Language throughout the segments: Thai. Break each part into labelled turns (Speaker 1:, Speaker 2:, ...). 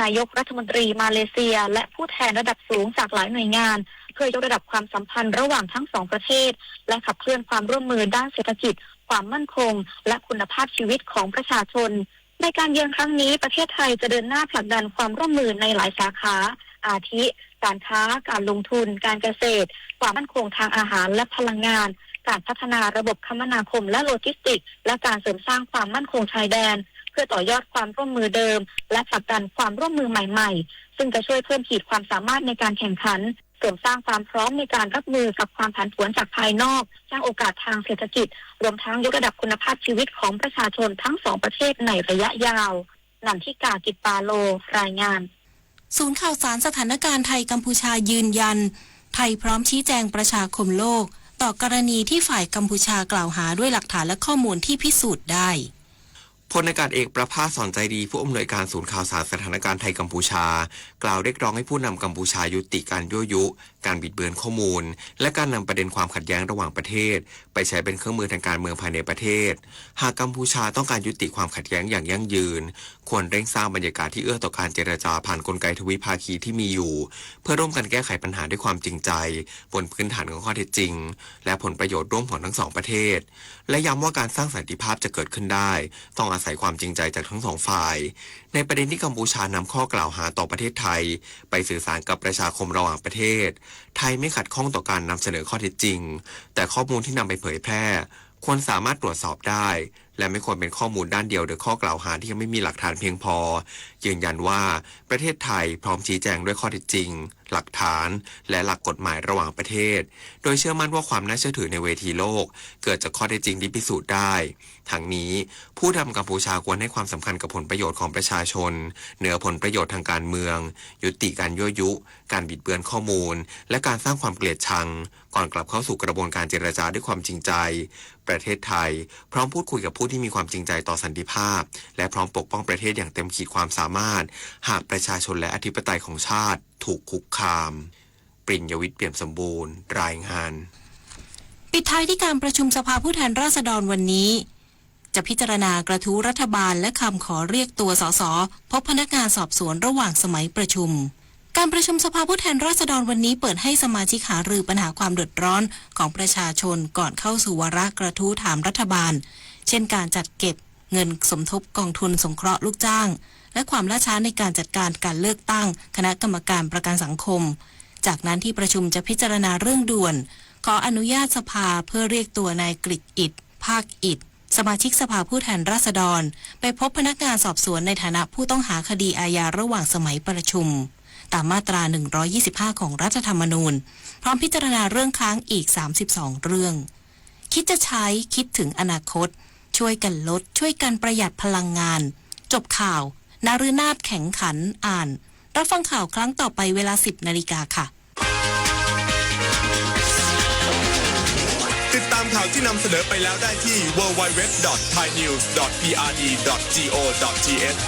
Speaker 1: นายกรัฐมนตรีมาเลเซียและผู้แทนระดับสูงจากหลายหน่วยงานเพื่อยกระดับความสัมพันธ์ระหว่างทั้งสองประเทศและขับเคลื่อนความร่วมมือด้านเศรษฐกิจความมั่นคงและคุณภาพชีวิตของประชาชนในการเยือนครั้งนี้ประเทศไทยจะเดินหน้าผลักดันความร่วมมือในหลายสาขาอาทิการค้าการลงทุนการเกษตรความมั่นคงทางอาหารและพลังงานการพัฒนาระบบคมนาคมและโลจิสติกส์และการเสริมสร้างความมั่นคงชายแดนเพื่อต่อยอดความร่วมมือเดิมและผลักดันความร่วมมือใหม่ๆซึ่งจะช่วยเพิ่มขีดความสามารถในการแข่งขันเสริมสร้างความพร้อมในการรับมือกับความผันผวนจากภายนอกสร้างโอกาสทางเศรษฐกิจรวมทั้งยกระดับคุณภาพชีวิตของประชาชนทั้งสองประเทศในระยะยาวนันทิกา กิจปาโลรายงาน
Speaker 2: ศูนย์ข่าวสารสถานการณ์ไทยกัมพูชายืนยันไทยพร้อมชี้แจงประชาคมโลกต่อกรณีที่ฝ่ายกัมพูชากล่าวหาด้วยหลักฐานและข้อมูลที่พิสูจน์ได้
Speaker 3: พลอากาศเอกประภาส สอนใจดีผู้อำนวยการศูนย์ข่าวสารสถานการณ์ไทยกัมพูชากล่าวเรียกร้องให้ผู้นำกัมพูชายุติการยั่วยุการบิดเบือนข้อมูลและการนำประเด็นความขัดแย้งระหว่างประเทศไปใช้เป็นเครื่องมือทางการเมืองภายในประเทศหากกัมพูชาต้องการยุติความขัดแย้งอย่างยั่งยืนควรเร่งสร้างบรรยากาศที่เอื้อต่อการเจรจาผ่านกลไกทวิภาคีที่มีอยู่เพื่อร่วมกันแก้ไขปัญหาด้วยความจริงใจบนพื้นฐานของข้อเท็จจริงและผลประโยชน์ร่วมของทั้งสองประเทศและย้ำว่าการสร้างสันติภาพจะเกิดขึ้นได้ต้องอาศัยความจริงใจจากทั้งสองฝ่ายในประเด็นที่กัมพูชานำข้อกล่าวหาต่อประเทศไทยไปสื่อสารกับประชาคมระหว่างประเทศไทยไม่ขัดข้องต่อการนำเสนอข้อเท็จจริงแต่ข้อมูลที่นำไปเผยแพร่ควรสามารถตรวจสอบได้และไม่ควรเป็นข้อมูลด้านเดียวโดยข้อกล่าวหาที่ยังไม่มีหลักฐานเพียงพอยืนยันว่าประเทศไทยพร้อมชี้แจงด้วยข้อเท็จจริงหลักฐานและหลักกฎหมายระหว่างประเทศโดยเชื่อมั่นว่าความน่าเชื่อถือในเวทีโลกเกิดจากข้อเท็จจริงที่พิสูจน์ได้ทั้งนี้ผู้นำกัมพูชาควรให้ความสำคัญกับผลประโยชน์ของประชาชนเหนือผลประโยชน์ทางการเมืองยุติการยั่วยุการบิดเบือนข้อมูลและการสร้างความเกลียดชังก่อนกลับเข้าสู่กระบวนการเจรจาด้วยความจริงใจประเทศไทยพร้อมพูดคุยกับผู้ที่มีความจริงใจต่อสันติภาพและพร้อมปกป้องประเทศอย่างเต็มขีดความสามารถหากประชาชนและอธิปไตยของชาติถูกคุกคามปริญญวิทย์ เปี่ยมสมบูรณ์รายงาน
Speaker 2: ปิดท้ายที่การประชุมสภาผู้แทนราษฎรวันนี้จะพิจารณากระทู้รัฐบาลและคำขอเรียกตัวสสพบพนักงานสอบสวนระหว่างสมัยประชุมการประชุมสภาผู้แทนราษฎรวันนี้เปิดให้สมาชิกหารือปัญหาความเดือดร้อนของประชาชนก่อนเข้าสู่วาระกระทู้ถามรัฐบาลเช่นการจัดเก็บเงินสมทบกองทุนสงเคราะห์ลูกจ้างและความล่าช้าในการจัดการการเลือกตั้งคณะกรรมการประกันสังคมจากนั้นที่ประชุมจะพิจารณาเรื่องด่วนขออนุญาตสภาเพื่อเรียกตัวนายกฤษอิฐภาคอิฐสมาชิกสภาผู้แทนราษฎรไปพบพนักงานสอบสวนในฐานะผู้ต้องหาคดีอาญาระหว่างสมัยประชุมตามมาตรา125ของรัฐธรรมนูญพร้อมพิจารณาเรื่องค้างอีก32เรื่องคิดจะใช้คิดถึงอนาคตช่วยกันลดช่วยกันประหยัดพลังงานจบข่าวนาฤนาถแข็งขันอ่านรับฟังข่าวครั้งต่อไปเวลา 10 นาฬิกาค่ะ
Speaker 4: ติดตามข่าวที่นำเสนอไปแล้วได้ที่ www.thainews.prd.go.th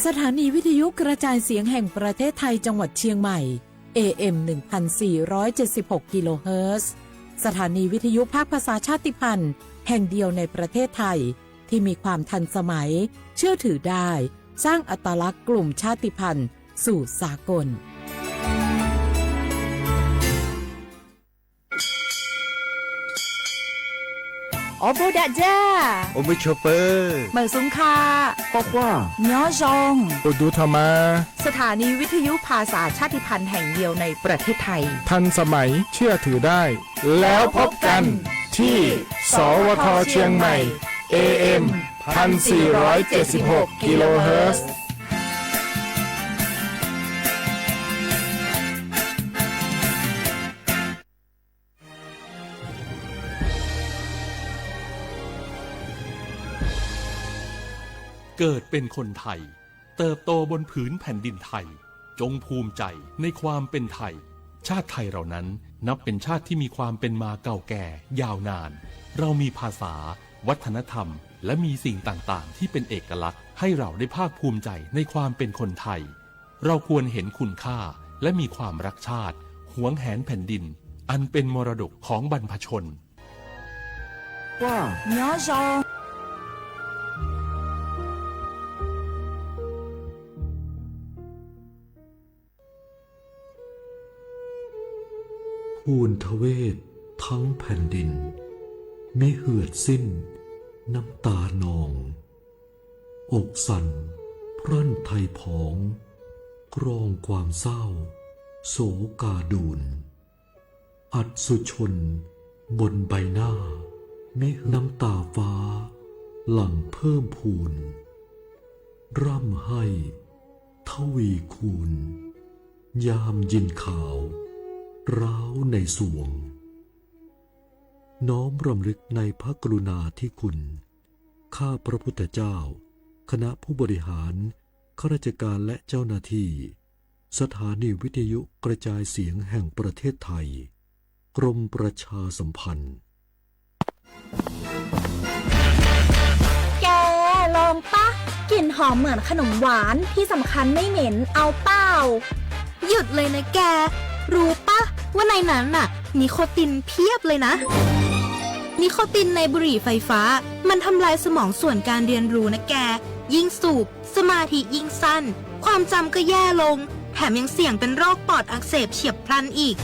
Speaker 5: สถานีวิทยุกระจายเสียงแห่งประเทศไทยจังหวัดเชียงใหม่ AM 1476 กิโลเฮิรตซ์สถานีวิทยุภาคภาษาชาติพันธุ์แห่งเดียวในประเทศไทยที่มีความทันสมัยเชื่อถือได้สร้างอัตลักษณ์กลุ่มชาติพันธุ์สู่สากล
Speaker 6: โอโบดะจ้า
Speaker 7: โอมิชเปอร์
Speaker 6: เหมือสุงคา
Speaker 7: ปอกว่า
Speaker 6: ย้อจง
Speaker 7: โอดูธรรมา
Speaker 6: สถานีวิทยุภาษาชาติพันธุ์แห่งเดียวในประเทศไทย
Speaker 7: ทันสมัยเชื่อถือได้แล้วพบกันที่สวทเชียงใหม่ AM 1476 กิโลเฮิรตซ์
Speaker 8: เกิดเป็นคนไทยเติบโตบนผืนแผ่นดินไทยจงภูมิใจในความเป็นไทยชาติไทยเรานั้น นับเป็นชาติที่มีความเป็นมาเก่าแก่ยาวนาน เรามีภาษา วัฒนธรรม และมีสิ่งต่างๆที่เป็นเอกลักษณ์ให้เราได้ภาคภูมิใจในความเป็นคนไทย เราควรเห็นคุณค่าและมีความรักชาติหวงแหนแผ่นดินอันเป็นมรดกของบรรพชน
Speaker 9: ภูนทเวศทั้งแผ่นดินมิเหือดสิ้นน้ำตานองอกสั่นพรั่นไทยผองกรองความเศร้าโศกาดูนอัดสุชนบนใบหน้ามิน้ำตาฟ้าหลั่งเพิ่มพูนร่ำให้ทวีคูณยามยินข่าวร้าวในสวงน้อมรำลึกในพระกรุณาธิคุณข้าพระพุทธเจ้าคณะผู้บริหารข้าราชการและเจ้าหน้าที่สถานีวิทยุกระจายเสียงแห่งประเทศไทยกรมประชาสัมพันธ์
Speaker 10: แกลองปะกลิ่นหอมเหมือนขนมหวานที่สำคัญไม่เหม็นเอาเปล่าหยุดเลยนะแกรู้ปะว่าในนั้นน่ะนิโคตินเพียบเลยนะนิโคตินในบุหรี่ไฟฟ้ามันทำลายสมองส่วนการเรียนรู้นะแกยิ่งสูบสมาธิยิ่งสั้นความจำก็แย่ลงแถมยังเสี่ยงเป็นโรคปอดอักเสบเฉียบพลันอีก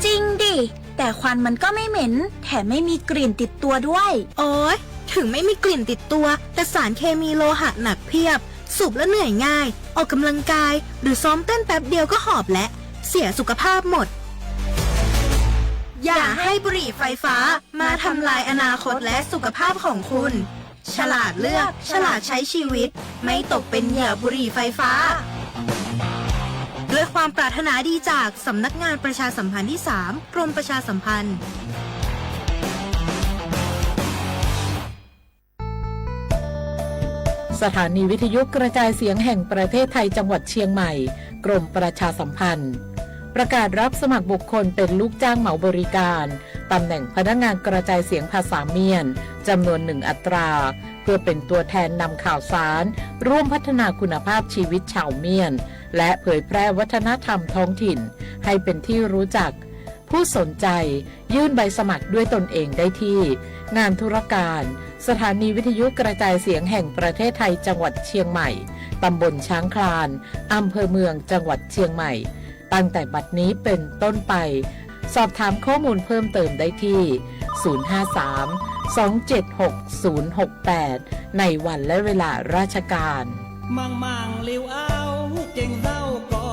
Speaker 10: จริงดิแต่ควันมันก็ไม่เหม็นแถมไม่มีกลิ่นติดตัวด้วยโอ๊ยถึงไม่มีกลิ่นติดตัวแต่สารเคมีโลหะหนักเพียบสูบแล้วเหนื่อยง่ายออกกำลังกายหรือซ้อมเต้นแป๊บเดียวก็หอบและเสียสุขภาพหมดอย่าให้บุหรี่ไฟฟ้ามาทำลายอนาคตและสุขภาพของคุณฉลาดเลือกฉลาดใช้ชีวิตไม่ตกเป็นเหยื่อบุหรี่ไฟฟ้าด้วยความปรารถนาดีจากสำนักงานประชาสัมพันธ์ที่ 3 กรมประชาสัมพันธ์
Speaker 5: สถานีวิทยุกระจายเสียงแห่งประเทศไทยจังหวัดเชียงใหม่กรมประชาสัมพันธ์ประกาศรับสมัครบุคคลเป็นลูกจ้างเหมาบริการตำแหน่งพนักงานกระจายเสียงภาษาเมียนจำนวน1 อัตราเพื่อเป็นตัวแทนนำข่าวสารร่วมพัฒนาคุณภาพชีวิตชาวเมียนและเผยแพร่วัฒนธรรมท้องถิ่นให้เป็นที่รู้จักผู้สนใจยื่นใบสมัครด้วยตนเองได้ที่งานธุรการสถานีวิทยุกระจายเสียงแห่งประเทศไทยจังหวัดเชียงใหม่ตำบลช้างคลานอำเภอเมืองจังหวัดเชียงใหม่ตั้งแต่บัดนี้เป็นต้นไปสอบถามข้อมูลเพิ่มเติมได้ที่ 053-276-068 ในวันและเวลาราชการ
Speaker 11: มังลิวเอาเก่งเศร้าก็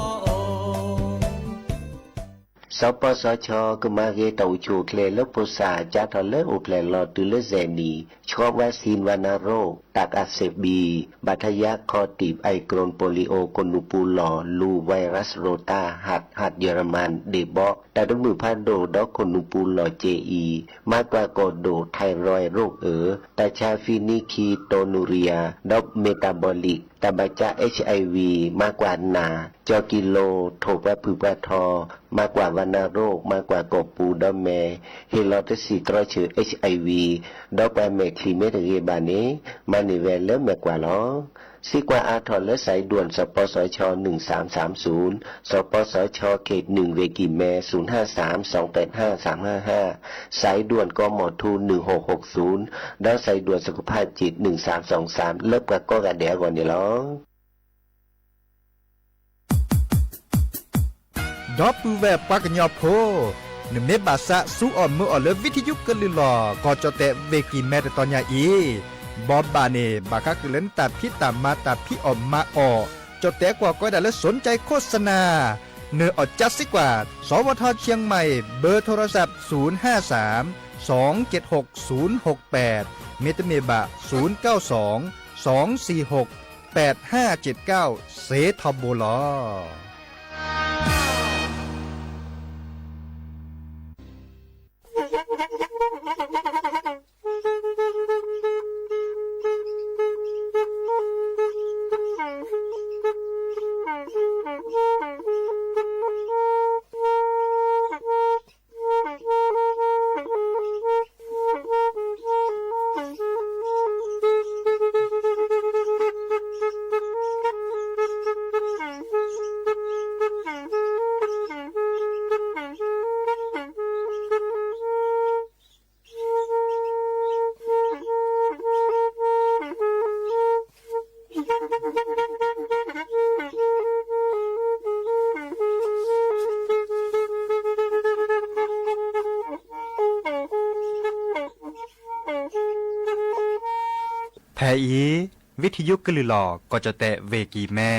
Speaker 12: สปสชก็มาเกตาชูเคลลปุษาจัทเลอุเพลลอตุเลเซนีชอบวัคซีนวัณโรคตักอักเสบบีบัทยักคอตีบไอกรนโปลิโอกนูปูลอลูไวรัสโรตาหัดเยอรมันเดบอแต่ดมือพันโดดอกนูปูลอเจอีมากกว่ากอโดไทรอยโรคแต่ชาฟินิคีโตนูเรียดอกเมตาบอลิกตาบาจา HIV มากกว่านาจอกิโลโทปะผืปะทอมากกว่าวัณโรคมากกว่ากบปูดอมแมเฮลอตสีตรอเชือ HIV ดอกแปเมคลิเมตเกบานีมานิเวลเลมากกว่าล้อสิกว่าอาทรและสายด่วนสปสช1330สปสชเขต1เวกิแม0532855355สายด่วนกมทู1660แล้วสายด่วนสุขภาพจิต1323เลิกกว่าก็กะเดียวก่อนนี่ล้อ
Speaker 13: ดอปูแวปากญอโพหนึ่งเมบาสะสู้อ่อนมืออ่อนเลวิทยุกลือหลอก็จะเตะเวกิแมตตอนยาอีบอบบาเนบาคักเล่นตัดพี่ตามมาตัดพี่ออกมาออกจะเตะกว่าก็ได้และสนใจโฆษณาเนื้ออดจัดสิกว่าสวทเชียงใหม่เบอร์โทรศัพท์053-276-068เมตเมบะ092-246-8579เซทอมโบลอ แพอีวิทยุกลือหลอก็จะแตะเวกีแม่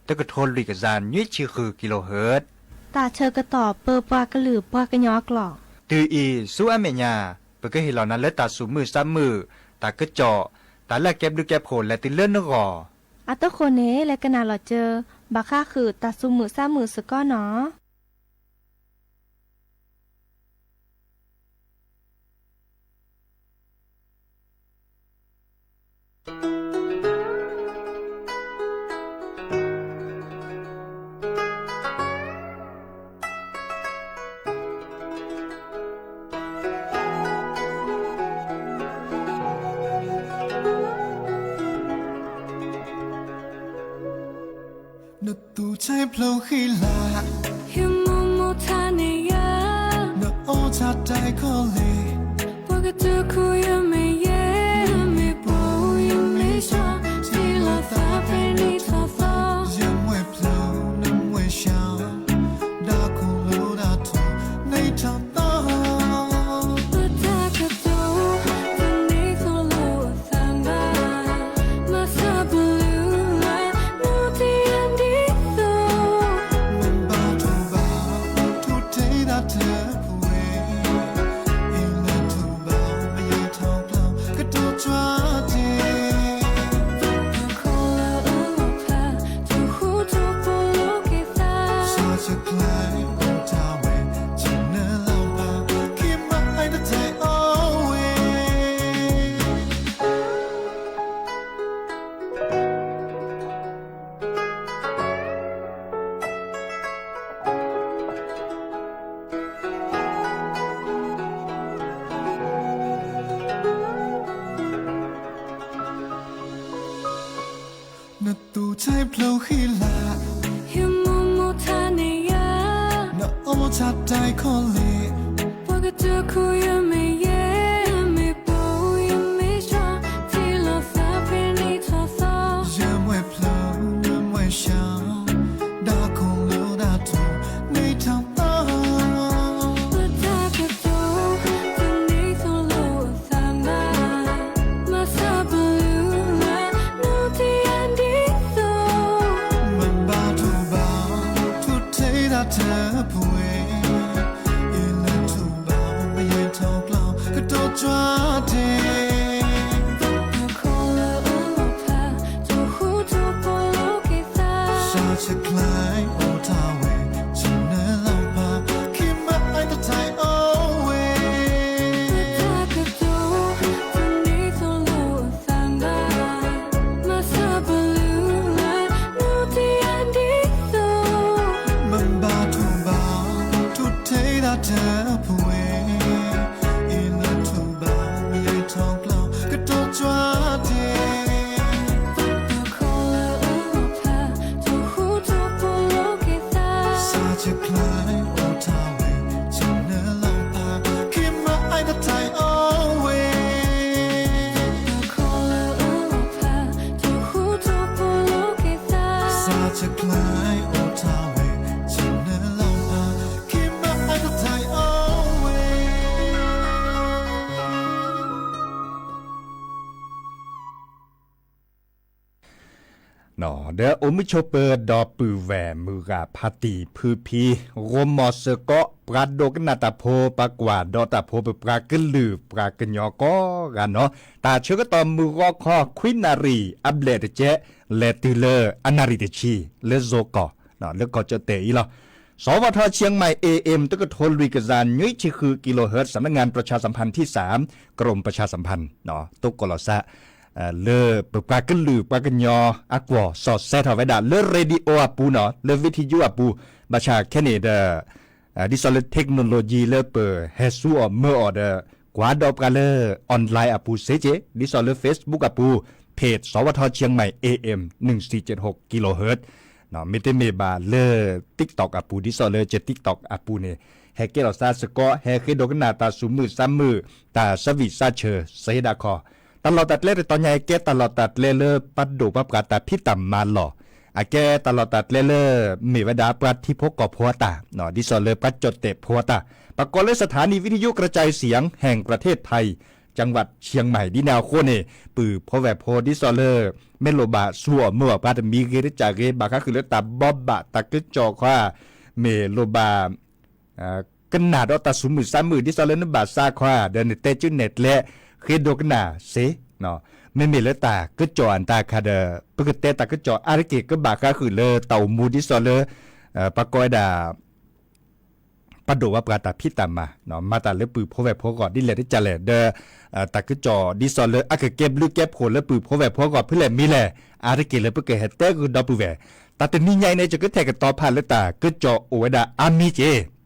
Speaker 13: ตะกะโทนลิกะซานยุ้ยชื่อคือกิโลเฮิรตซ์
Speaker 10: ตาเชอกระตอบเปอปากระหลือปากระยอกหลอก
Speaker 13: ตืออีสู้อเมญาเปก็เห็นเหล่านั้นและตาสูมือซ้ำมือตากระเจาะตาแลกแก็บดูแก็บโผลและติเลื่อนนกอ
Speaker 10: อัตโคเนและกนาหลอเจอบาค่าคือตาสูมือซ้ำมือสก้อเนาะ
Speaker 14: 那堵在普希拉，
Speaker 15: 有默默他那样，
Speaker 14: 那欧扎带口里，
Speaker 15: 我个独哭也没耶，没波也没说，只了发陪你逃走。
Speaker 14: 因为普能微笑，大哭路大头，你找到。
Speaker 15: 我打个赌，等你走了我翻吧，马萨布鲁来，努迪安迪。
Speaker 14: 那堵在普希拉，
Speaker 15: 有默默他那样，
Speaker 14: 那欧扎带口里，
Speaker 15: 我个独哭也没耶，没波也没说，只了发陪你逃走。
Speaker 14: 因为普能微笑，大哭路大头，你找到。
Speaker 15: 我打个赌，等你走了我翻吧，马萨布鲁来，努迪安迪。
Speaker 14: เธอป่วยอีเล่นถูกเบาไม่ยืนทอกเราก็โดน抓地下次คล้ายโอทาเวฉันเนื้อลำบากคิดมาไอ้ตาไทยโอเวเธอป่วยอีเล่นถูกเบาไม่ยืนทอกเราก็โดน抓地下次คล้ายโอทาเวฉันเนื้อลำบากคิดมาไอ้ตาไทยโอเว下次คล้ายโอทาเวฉันเนื้อลำบากคิดมาไอ้ตาไทยโอเว
Speaker 13: นอเดอโอมิโชเปอร์ดอปือแหวมือกาพาติพือพีโรมอสเกาะปราโดกนาตาโพปากว่าดอตาโพเปปรากลือปรากญอก็กันเนาะตาเชื่อก็ตอมมือรอคอควินารีอับเลตเจเลติเลอร์อนาริตชีเลโซกอเนาะแล้วก็จะเตอีละสวทเชียงใหม่ AM ตะกะโทนลุยกะซานยุ้ยชื่อคือกิโลเฮิรตซ์สำนักงานประชาสัมพันธ์ที่3กรมประชาสัมพันธ์เนาะตุกกลอซะเลอปรากลือปรากญออากวอสอดแซทเอาไว้ดาเลเรดิโออาปูเนาะเลวิทยุอาปูบัชาแคเนเดดิสอลเทคโนโลยีเลเปอร์เฮซูอเมออเดกวาดอบกาเลออนไลน์อาปูเซเจดิสอลเฟซบุ๊กอาปูเพจสวทเชียงใหม่ AM 1476กิโลเฮิรตซ์เนาะเมเตเมบาเลอ TikTok อาปูดิสอลเจ TikTok อาปูเนี่ยแฮเกลซาสกอแฮเคโดกนาตาสุมือซ้ำมือตาสวิซาเชอเซดาคอตลอดตัดเล่ตอนใหญ่แกตลอดตัดเล่ปัดดูปับกาตาพี่ต่ำมาหล่ออาแกตลอดตัดเล่มีวดาปรัดที่พกกอพัวตาหนอดิสอเลปัดจดเตะพัวตาปรากฏเลยสถานีวิทยุกระจายเสียงแห่งประเทศไทย จังหวัดเชียงใหม่ดินาวโคนี่ปือพอแวโพดิซอเลอร์เมโลบาซัวเมื่อปาตมีเกริจากเกบาคาคือเลตาบอบบะตะกึจอกว่าเมโลบากันนาดอตาสุมือซ้ำมือดิซอเลอร์นบาซาควาเดินเตจุเน็ตและเคโดกนาเซเนาะไม่มีเลตากึจออันตาคาเดปกติตากึจออาริเกก็บาคาคือเลเต่ามูดิซอเลอร์ปะกอยดาปะโดว่าปราตาพิตามาเนาะมาตาเลปือพอแวพอกอดดิเลได้จัลเลเดตากึจอดิซอเลอร์อะเก็บลูกเก็บโผเลปือพอแวพอกอดเพื่อแลมีแลอาริเกเลปกเฮเตคือดอปูแวตาตนี่ใหญ่ในจะก็แทกต่อผ่านเลตากึจอโอเวดาอามิเจ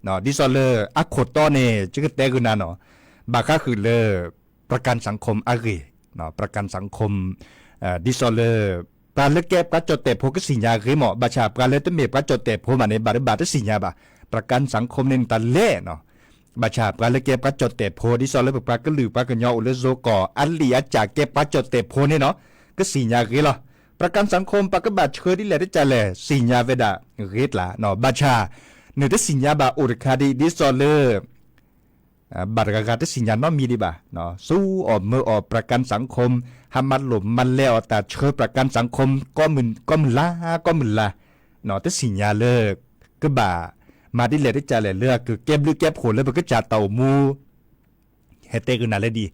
Speaker 13: เนาะดิซอเลอร์อะโคตอเนจะก็แตคือนาเนาะบาคาคือเลประกันสังคมอาริเนาะประกันสังคมดิซอเลอร์ปลาเล็กแก็บกัดจดเตะโพกสิญญาคือหมอบาชาปลาเล็กตเมบกัดจดเตะโพมาในบาร์บาตสิญญาบาประกันสังคมเน้นตะเล่เนาะบาชาปลาเล็กแก็บกัดจดเตะโพดิซอเลอร์ปลากระลือปลากระยออุลโซก่ออันลีอาจากเก็บกัดจดเตะโพเนี่ยเนาะก็สิญญาคือหรอประกันสังคมปลากระบาดเชอดิแลได้ใจแลสิญญาเวดาเรตละเนาะบาชาเนื้อสิญญาบาอุรคาดีดิซอเลอร์บัตรกากาที่สิญญาณน้อมีดีบ่าเนาะสู้ออกมือออกประกันสังคมหามันหลุมมันแล้วแต่เชิญประกันสังคมก็มึนละเนาะที่สิญญาเลิกก็บ่ามาดิเลได้จ่าเลยเลือกคือเก็บหรือเก็บผลแล้วมันก็จ่าเต่ามูเฮเตคือน่าเลยดี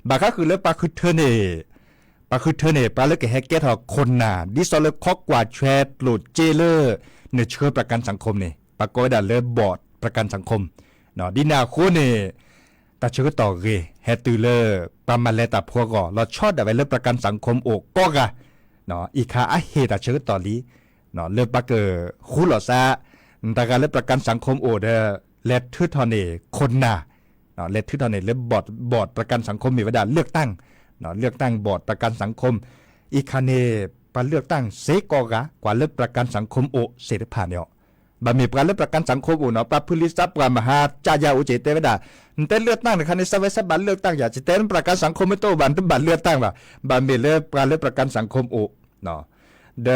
Speaker 13: บ่าก็คือเลือกปลาคือเธอเน่ปลาเลือกแฮกเก็ตหอกคนน่ะดิซอลเลอร์คอกกว่าแชร์หลุดเจเลอร์เนื้อเชิญประกันสังคมนี่ปลาก้อยด่าเลือกบอร์ดประกันสังคมเนาะดินาโคเน่ตาเชื่อต่อเกแฮตูเลอร์ประมาณเลตาพัวก่อเราชอบแต่ไปเรื่องประกันสังคมโอกก็กะเนาะอีกาอาเฮตาเชื่อต่อลีเนาะเรื่องปะเกอคู่หล่อซะแต่การเรื่องประกันสังคมโอเดเลททื่อทอนเนคนน่ะเนาะเลททื่อทอนเนเรื่องบอร์ดประกันสังคมมีเวลาเลือกตั้งเนาะเลือกตั้งบอร์ดประกันสังคมอีกาเนปะเลือกตั้งเซกอกะกว่าเรื่องประกันสังคมโอเสด็จผ่านเนี่ยบะมีการเลือกประกันสังคมอุเนาะปะพลิสับปรามหาจายาอุเจเตเวดาแต่เลือกตั้งในคันในสวัสดิ์บัตรเลือกตั้งอยากจะเต้นประกันสังคมไม่โตบันบัตรเลือกตั้งว่าบะมีเลือกการเลือกประกันสังคมอุเนาะเด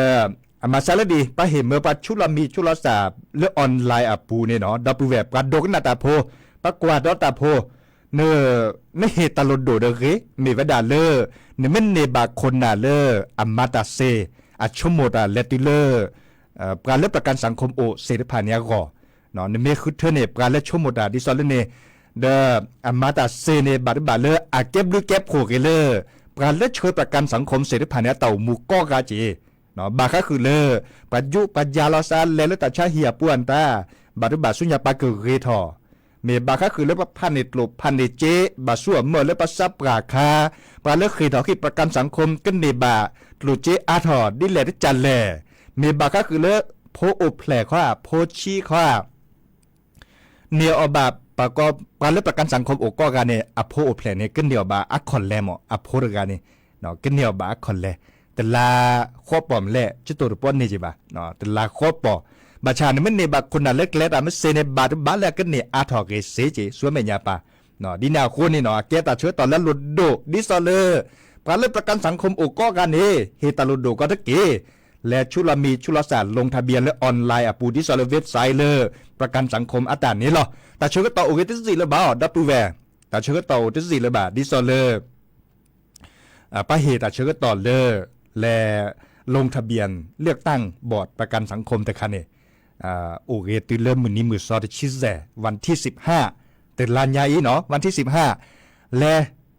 Speaker 13: อมาซาลดีปะเห็นเมื่อปัจจุบันมีชุลสาเลือกออนไลน์อ่ะปูเนี่ยเนาะดับเว็บการดกนาตาโพปะกวาดตาโพเนไม่เหตุตลอดโดดเกมีเวดาเลอเนมันเนบาคนนาเลออามาตาเซอัชโมตาเลติเลอการเลือกประกันสังคมโอเสด็จผ่านเนี่ยก็เนาะเมื่อคือเธอเนี่ยการเลือกชมโมดาดิซอลเลเนเดอมาตาเซเนบาร์บาเลอาเก็บหรือเก็บโขกเลการเลือกช่วยประกันสังคมเสด็จผ่านเนี่ยเต่ามูก้อกาจีเนาะบาก็คือเลปัจจุปัญญาลอซาเลเลตาชาเฮียปวนตาบาร์บาสุญญาปาเกเรทอเมบาก็คือเลพันเนตลบพันเนเจบาสัวเมื่อเลปัสซับปราคาปาเลขีทอขีประกันสังคมกันเนบาตลุเจอาทอดิเลตจันเลมีบาก็คือเลือกโพโอแผลข้าโพชีข้าเนียอบาปากอบการเลือกประกันสังคมโอก็การเนี่ยอโพโอแผลเนี่ยก็เนียบาอักคอนแลมอโพรการเนี่ยเนาะก็เนียบาอักคอนแลแต่ลาข้อปอมแลจุดตัวป้อนนี่จีบาเนาะแต่ลาข้อปอบาชาเนี่ยมันเนี่ยบาคนน่ะเล็กๆแต่มันเซเนบาบาแล้วก็เนี่ยอาทอกเกเซจีสวยไม่ยาปาเนาะดินาโคนี่เนาะแกตาเชื้อตอนแล้วหลุดโดดิซอเลอร์การเลือกประกันสังคมโอก็การเนี่ยเฮตาลุดโดก็ตะเกและชุลมีชุลศาสตร์ลงทะเบียนและออนไลน์ปูดิซอลเว็บไซต์เลยประกันสังคมอัตรานี้หรอแต่เชื่อก็ต่อโอเคที่สี่เลยบ่าวดับปูแวแต่เชื่อก็ต่อที่สี่เลยบ่าดิซอลเลอร์ป้าเหตุแต่เชื่อก็ต่อเลยและลงทะเบียนเลือกตั้งบอร์ดประกันสังคมแต่คันเนี่ยโอเคตื่นเริ่มมือนี้มือซอดชิแซวันที่15ตื่นลานยาอีเนาะวันที่15และ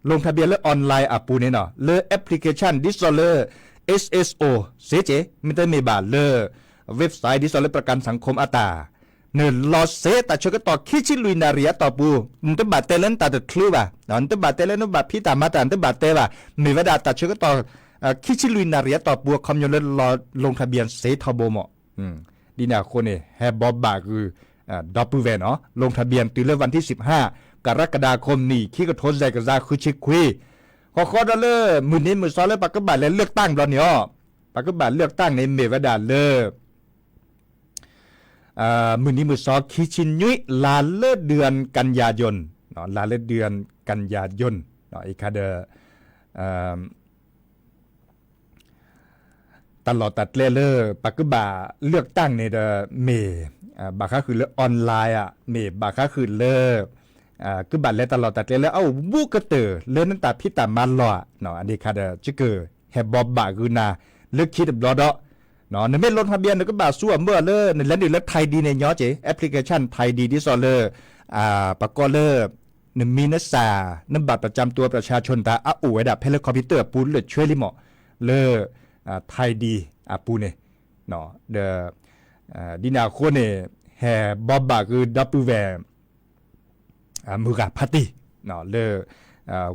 Speaker 13: ลงทะเบียนและออนไลน์ปูเนี่ยเนาะเลยแอปพลิเคชันดิซอลเลอร์SSO เสเจมิเตอร์เมบาเลอร์เว็บไซต์ดิจิทัลประกันสังคมอาตาเนินลอเซตาชกต่อคิชิลุยนาริยาต่อปูนตบาเตเลนตาเดคลูบะนตบาเตเลนบาพิตามาตานตบาเตบะมีเวดาตาชกต่อคิชิลุยนาริยาต่อปูคอมยอนเลรอลงทะเบียนเซทบโมดีนาโคเนแฮบอบบาคือดับปูเวเนาะลงทะเบียนตื่นเริ่มวันที่15กรกฎาคมนี้คิกโทนใจกะซาคือชิคุยขอดเลอมือนี้มือซ้อนเลยปากกบาทเลยเลือกตั้งตอนนี้ปากกบาทเลือกตั้งในเมวดาเลยมือนี้มือซ้อนคิชินยุยลาเลือเดือนกันยายนเนาะลาเลือเดือนกันยายนเนาะอีกคาเดตลอดตัดเลอปากกบาเลือกตั้งในเมบาค่าคือเลือกออนไลน์เมบาค่าคือเลือก คือบัดแล้วตลอดตัดเลยแล้วเอาบุกเตอเลื่อนนั้นตาพิตามาลอเนาะอันนี้ค่ะจะเกิดแฮบบอบบาคือนาเลือกคิดรอดเนาะในเม็ดลงทะเบียนก็บ่าซั่วเมื่อเลยในแล้วนี่แล้วไทยดีในย้อเจแอปพลิเคชันไทยดีที่ซอเลอร์ปากกอเลอร์นมีนัสซานบัตรประจำตัวประชาชนตาอูไว้ดับเพลคอมพิวเตอร์ปูนเลยช่วยลิหมอเลอไทยดีปูเนี่ยเนาะเดดินาโคเนแฮบบอบบาคือดับเบิลแวมือกาพัตติเนาะเล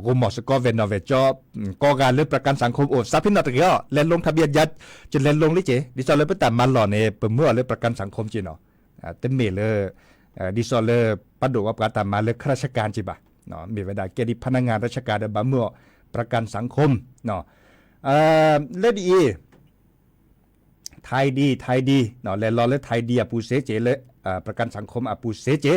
Speaker 13: กูหมอสกอเวนอเวจอบก็การเลือกประกันสังคมโอซับพินอตเกียเล่นลงทะเบียนยัดจะเล่นลงลิเจดิซอลเลเปแต่มาหล่อเนี่ยเปิดเมื่อเลือกประกันสังคมจีเนาะเต็มเมลเลยดิซอลเลปัดดูว่าประกันมาเลือกข้าราชการจีบะเนาะมีเวลาเกดิพนักงานราชการเดบะเมื่อประกันสังคมเนาะเลดีไทยดีเนาะเล่นรอเล่นไทยดีปูเซเจเลยประกันสังคมปูเซเจ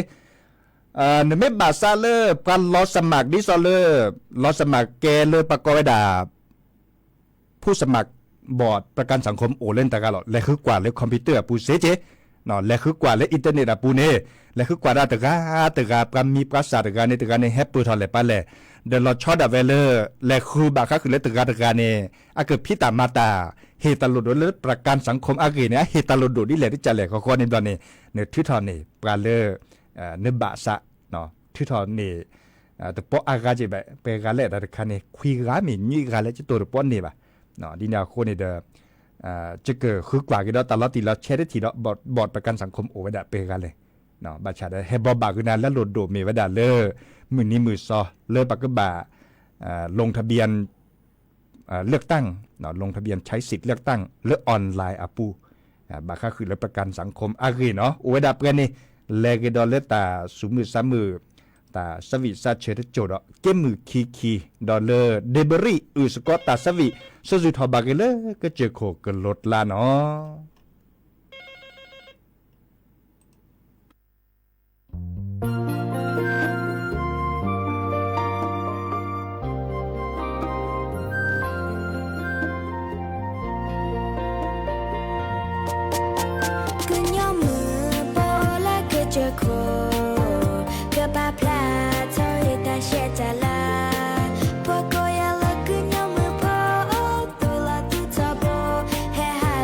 Speaker 13: ในเม็ดบาซาเลอร์การรอสมัครดิซอเลอร์รอสมัครแกเลอประกอบดาผู้สมัครบอร์ดประกันสังคมโอเล่นตะกาหรอและคือกว่าเล่คอมพิวเตอร์ปูเซเจเนาะและคือกว่าเล่อินเทอร์เน็ตปูเน่และคือกว่าดาตะกาปรามีปราสาทตะกาในตะกาในแฮปปี้ทอลเลปะแลเดลชอดาเวเลอร์และคือบาคาคือเล่ตะกาเนอาเกิดพิตามาตาเฮตาลุดเลือประกันสังคมอาเกเนี่ยเฮตาลุดนี่แหละที่จะแหละข้อในตอนนี้เนื้อที่ทอนนี่ปลาเลอเนื้อบะสะเนาะที่ทอนนี่แต่ปออากาศแบบเปกาเลแต่คันนี่คุยกันมีนี่กันแล้วจะตัวปอนนี่ป่ะเนาะดินาโคนี่เดจะเกิดคือกว่ากี่ดอตลอดตีเราเช็ดทีเราบอร์ดประกันสังคมโอเวดาเปกันเลยเนาะบาชาได้ให้บอบากุนานแล้วโหลดโดมีเวดาเลอมือนี้มือซอเลอปากกบาลงทะเบียนเลือกตั้งเนาะลงทะเบียนใช้สิทธิ์เลือกตั้งเลือกออนไลน์ปูบาค่าคือเลือกประกันสังคมอารีเนาะโอเวดาเปกันนี่เลกดอลเลตาสูมือซ้ำมือตาสวิซาเชตโจดเกมมือคีดอลเลอร์เดเบอรี่สกอตตาสวิสจุทอบาเกเลก็เจอโคกลดลาเนาะ
Speaker 15: Hãy subscribe cho kênh Ghiền Mì Gõ để không bỏ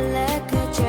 Speaker 15: lỡ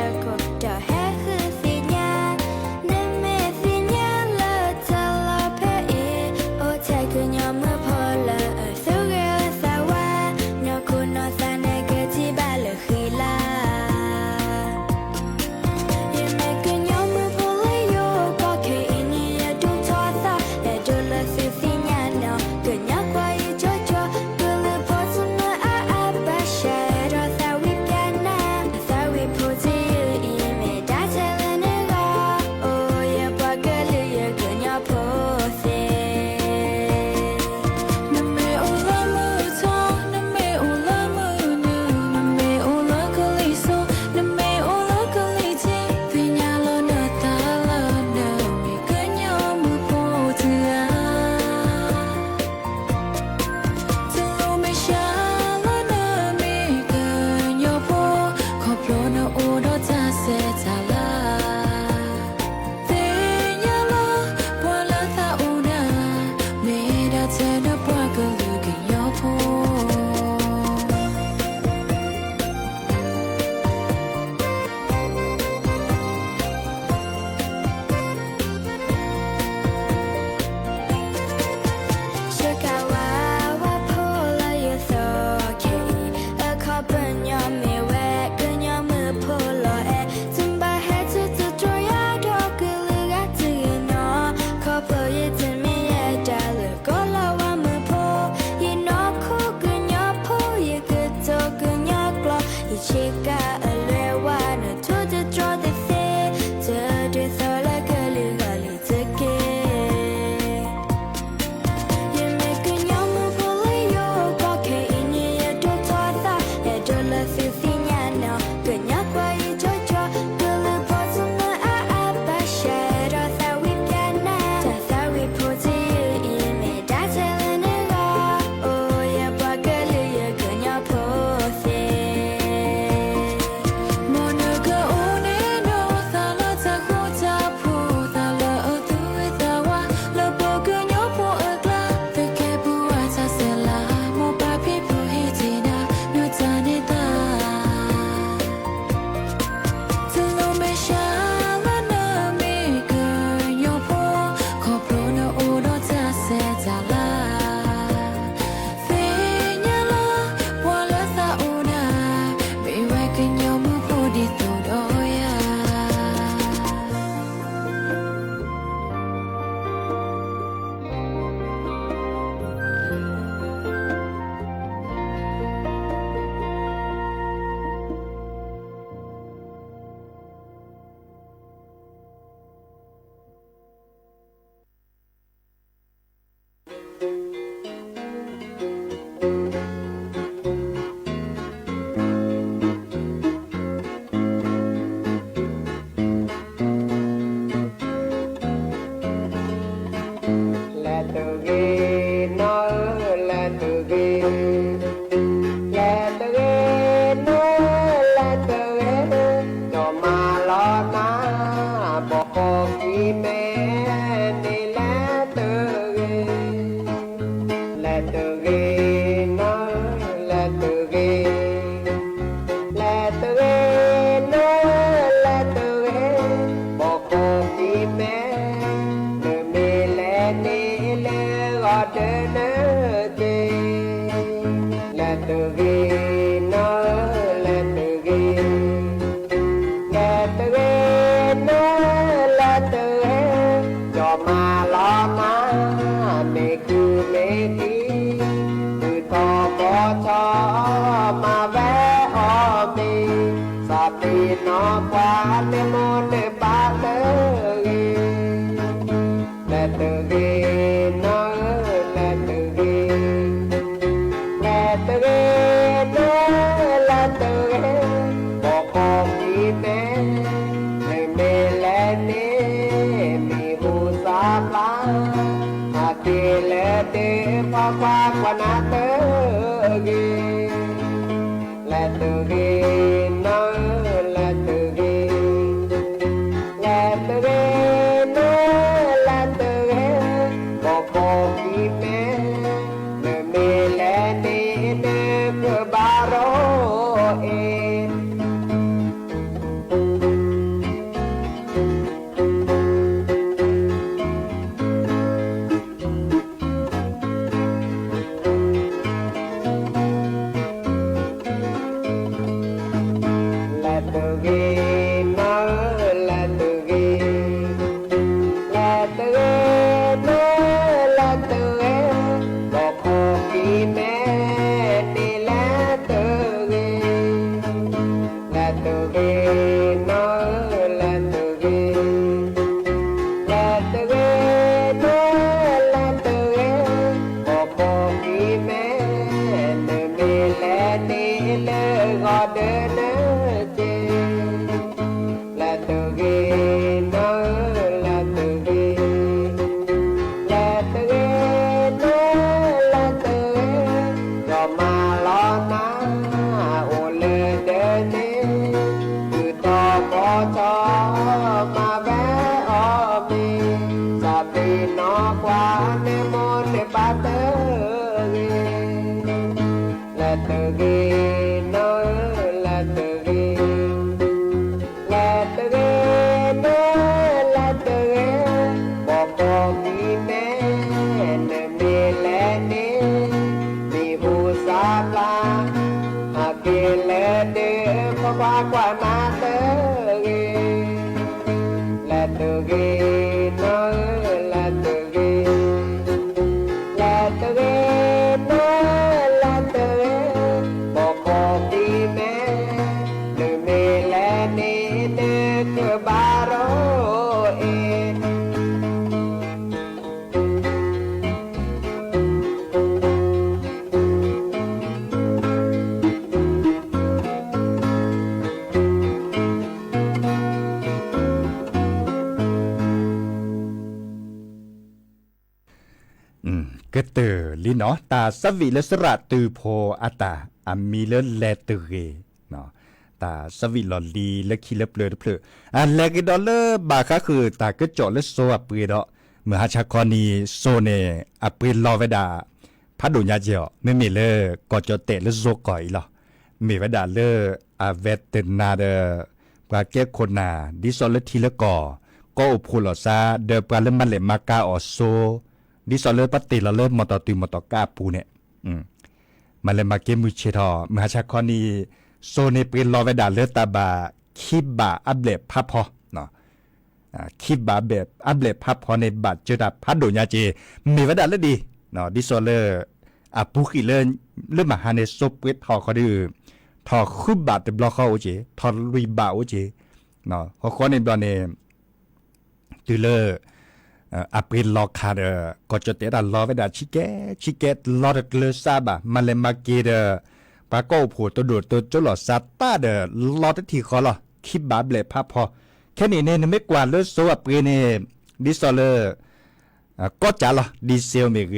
Speaker 13: ก็เตอลิเนาะตาสวิเลสระตือโพอาตาอามีเลแลตือเกเนาะตาสวิลอลีและคิเลเปลเพลอันแลกดอลเลอร์บาคะคือตาก็จอเลโซอปรีดอเมื่อหาชาคอนีโซเนอปรีลอเวดาพัดดุญาเจอไม่มีเลก็จะเตะและโซก่อยหรอมีเวดาเลอาเวตนาเดปาเกคนนาดิซอลเลทีละก็อุพูลอซาเดปาเลมันเลมากาออโซดิซอลเลปฏิละเลมอตตุมอตกาปูเนี่ยมันเลยมาเกมุเชทอมหาชาคอนีโซเนปริลอเวดาเลตาบาคิบาอับเลพับพอเนาะคิบาแบบอับเลพับพอในบัดเจดาพัดโดญาเจมีเวดาเลดีเนาะดิซอลเลอาปุกิเลมาหาในซบเวทอเขาดื้อทอคุบบาดบล็อกเขาโอเจทอลุยบาโอเจเนาะเขาขอในบอลเนตูเลอัปริลลอคาเดก็จะเตะดันลอเวดาชิเกตลอดเลซาบะมาเลมาเกเดปาโก้ผูตัวโดดตัวจุลอซาตาเดลอดทีคอลอคิบบาเบลพับพอแค่นี้เนี่ยไม่กว่าเลโซอัปริเนดิซอเลก็จะลอดีเซลเมเก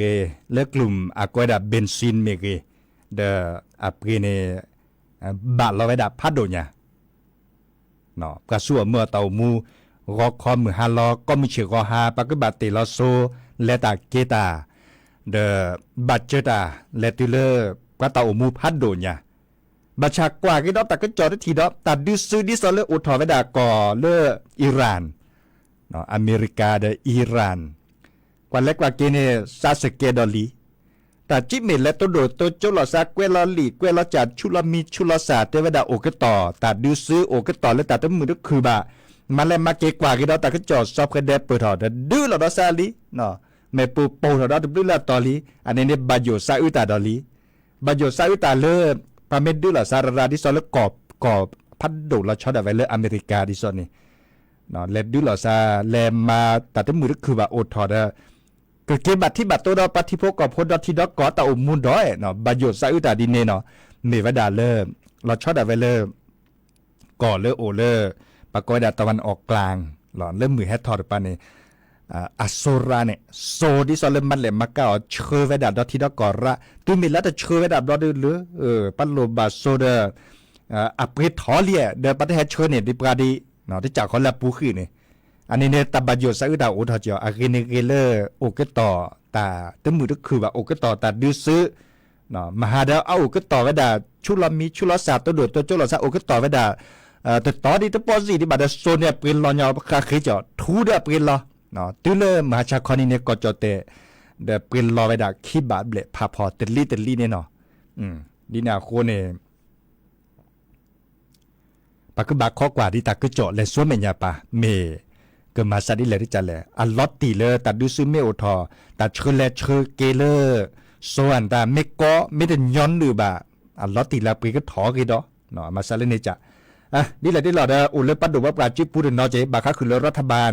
Speaker 13: เลกลุ่มอากวดาเบนซินเมเกเดอัปริเนบาลอเวดาพัดโดญาเนาะกระสัวเมื่อเตามูรอคอมือฮาลอก็มีเชื่อรอฮาปากบัติลอโซและตาเกตา เดบัดเจตาเลติเลกว่าตาอมูพัดโดนยาบัชากว่ากี่ดอกตาก็จอดทีดอกตัดดิซื้อดิซอเลอุทอเวดาก่อเลอิหร่านเนาะอเมริกาเดอิหร่านกว่าเล็กกว่าเกเนซาสเกดอลีแต่จิเมเลตัวโดตัวโจลอซาเกวลอลีเกวลอจัดชุลมีชุลสาเทวดาโอกต่อตัดดิซื้อโอกต่อและตัดต้นมือก็คือบะมาแล้วมาเกกว่ากี่ดอกตาก็จอดซอบกระเดเปิดถอดดื้อหลอดซาลีเนาะแม่ปูปูหลอดดื้อละตอลีอันนี้เนี่ยบาโยซาอุตาดอลีบาโยซาอุตาเลปาเมดูละสารราดิซอลกอบพัดโดละช็อตเอาไว้เลยอเมริกาดิซอนนี่เนาะเลดูละซาแลมาตัดมือก็คือว่าโอทอดก็เก็บบัตรที่บัตรตัวดอปฏิพกกับพดที่ดอกกอตาอุมุนดอยเนาะบาโยซาอุตาดินเนเนาะเมวดาเลละช็อตเอาไว้เลยก่อเลโอเลปากอยดาตะวันออกกลางหลอนเริ่มมือแฮททอดปานนี่อัสโซราเนี่ยโซดิซอลมันเลยมาก้าวเชื่อไว้ดับดอที่ดอกกอระตุมิแล้วแต่เชื่อไว้ดับดอดื้อหรือปัลโลบาโซเดอัปเกรดทอเลียเดปฏิเหตุเชื่อเนี่ยดิปราดีเนาะที่จากเขาละปูขึ้นเนี่ยอันนี้เนี่ยตับบาโยซาอุดาโอทอจออาเกเนเกเลอร์โอเกต่อตาตั้งมือก็คือว่าโอเกต่อตาดื้อซื้อเนาะมหาดาวเอาโอเกต่อไว้ดับชุลมีชุลศาสตร์ตัวโดดตัวโจลศาสตร์โอเกต่อไว้ดับแต่ต่อดีตัวปอซีที่บัดโซเนี่ยเป็นลอยาวคาเคจอทูเดเป็นลอเนาะตุเลมหาชาคอนี่เนี่ยก็จอเตเดเป็นลอไว้ดักขี้บาดเบลพาพอเตลี่เนี่ยเนาะดีนาโคเนี่ยปากก็บาข้อกว่าที่ตาก็จอเลยสวมเมียปะเมก็มาซาดิเลยที่จะเลยอัลลอตตีเลยตัดดูซึเมโอทอตัดเชลเชเกเลส่วนตาเมก็ไม่ได้ย้อนหรือบ่าอัลลอตตีละปีก็ถอกี่ดอเนาะมาซาเลเนจ่ะนี่แหละที่เราได้อุลปัดดูว่าปราจิพูดนอเจบาค่ะคือรัฐบาล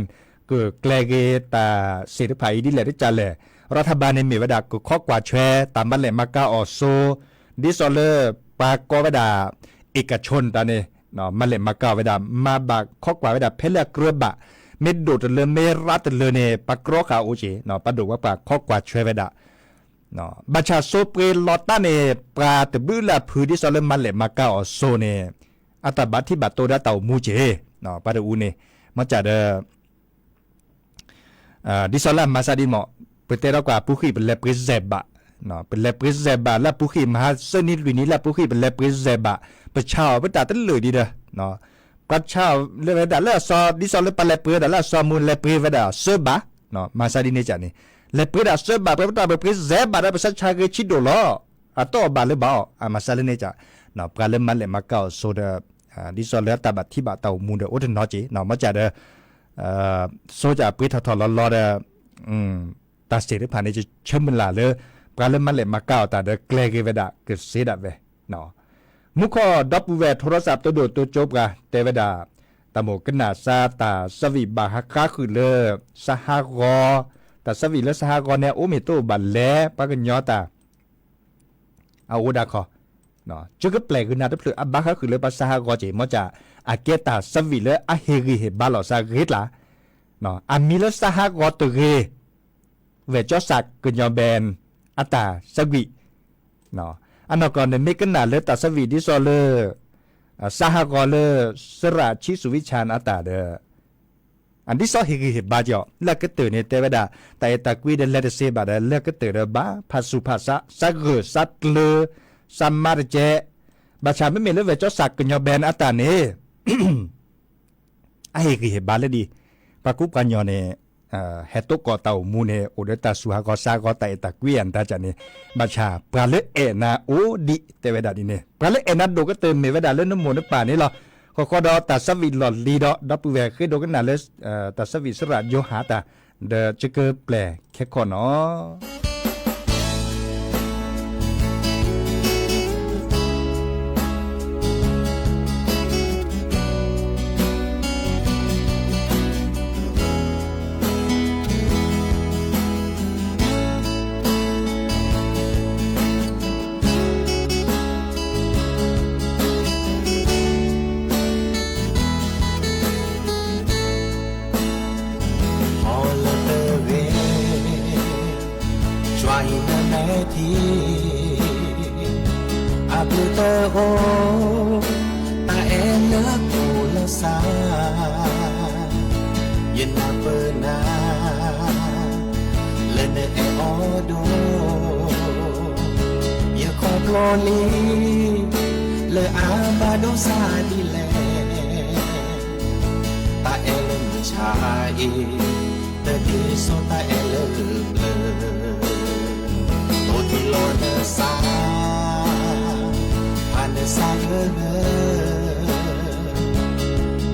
Speaker 13: ก็แกลเกตาเศรษฐภัยนี่แหละที่จะเลยรัฐบาลในเมวดาก็ข้อกว่าแชร์ตามบ้านแหลมากาออโซดิซอเลอร์ปากอเวดาเอกชนตาเนี่ยเนาะมาแหลมมากาเวดามาบากข้อกว่าเวดาเพลเกลือบะเม็ดดูดเลยเมรัตเลยเนี่ยปากรอขาโอเจเนาะปัดดูว่าปากข้อกว่าแชร์เวดาเนาะบัชาโซเปรลอตตาเนี่ยปราตบื้อละพื้นดิซอเลอร์มาแหลมมากาออโซเนี่ยอัตบัตที่บัตโตดาเต่ามูเจเนาะปาดูเนี่ยมาจากเดดิซอลามาซาดินหมอเปิดเตะกว่าผู้ขี้เป็นเลปริเซบะเนาะเป็นเลปริเซบะและผู้ขี้มาเซนิดวินี้และผู้ขี้เป็นเลปริเซบะประชาเป็นตาตั้งเลยดีเด้อเนาะประชาเรื่องแต่ละซอดิซอลเป็นเลปริแต่ละซอมูลเลปริเวดาเซบะเนาะมาซาดินเนี่ยจ้ะนี่เลปริดาเซบะเป็นตาเป็นปริเซบะและประชาชาเกชิโดล้ออัตโตบาเลบ่ามาซาดินเนี่ยจ้ะเนาะปราเลมันเลมาเก้าโซเดดิซอลตาบัตที่บัตเต่ามูเดโอเดนอจีเนาะมาจากเดโซจ่าปริททอลอเดตาเสียผ่านในจะเชื่อมลาเลยปราเลมันเลมาเก้าตาเดเกลเกเวดาเกิดเสียดเวเนาะมุขดับเวโทรศัพท์ตัวโดดตัวจบกะเตเวดาตาโมกนาซาตาสวีบาฮักคาคือเลสหกอแต่สวีเลสหกอเนี่ยโอเมโตบัลเล่ปากันยอตาเอาโอดาคอเนาะจุกแปลกคือนาตัวเปลือกอับบาค่ะคือเลยภาษาก็จะมาจากอาเกตาสวิเลอะเฮริเฮบาลอซาเกตละเนาะอามิเลสหก็ตัวเกเวจอสักกุญยอแบนอัตาสวิเนาะอันนั้นก่อนเนี่ยไม่กันนาเลตาสวิดิโซเลสหก็เลสระชิสุวิชานอัตาเดอันที่สองเฮริเฮบาจอแล้วก็ตื่นเนี่ยเตวดาแต่ตะกุยเดลเลตเซบาเดแล้วก็ตื่นบ้าภาษุภาษาสักเกสัตเลสัมมาเจบัชาไม่มีเลยเวจสักกันยอแบนอัตาเน่ไอ้กี่เหตุบาลเลยดีปากุกันยอเนี่ยเฮตุกอเต่ามูเนโอเดตาสุฮากอซากอไตตะเกวียนตาจันเนี่ยบัชาปลาเลเอนาโอดิเตเวดาดิเนี่ยปลาเลเอนาโดก็เติมเมเวดาเล่นน้ำมูนป่านี่หรอขอดอตาสวิหลอดลีดอดับเวคือโดกันนาเลสตาสวิสระโยหาตาเดจะเกิดแปลแค่ก่อนเนาะ
Speaker 14: oh ta em nước mù la xa yên na bờ na lên e o โดอย่าขอโปรลีเลออาบาโดซาดีแลตาเอลมชายแต่ดีโซตาเอลเบลโตที่โลเนซาผ่านเนซาเน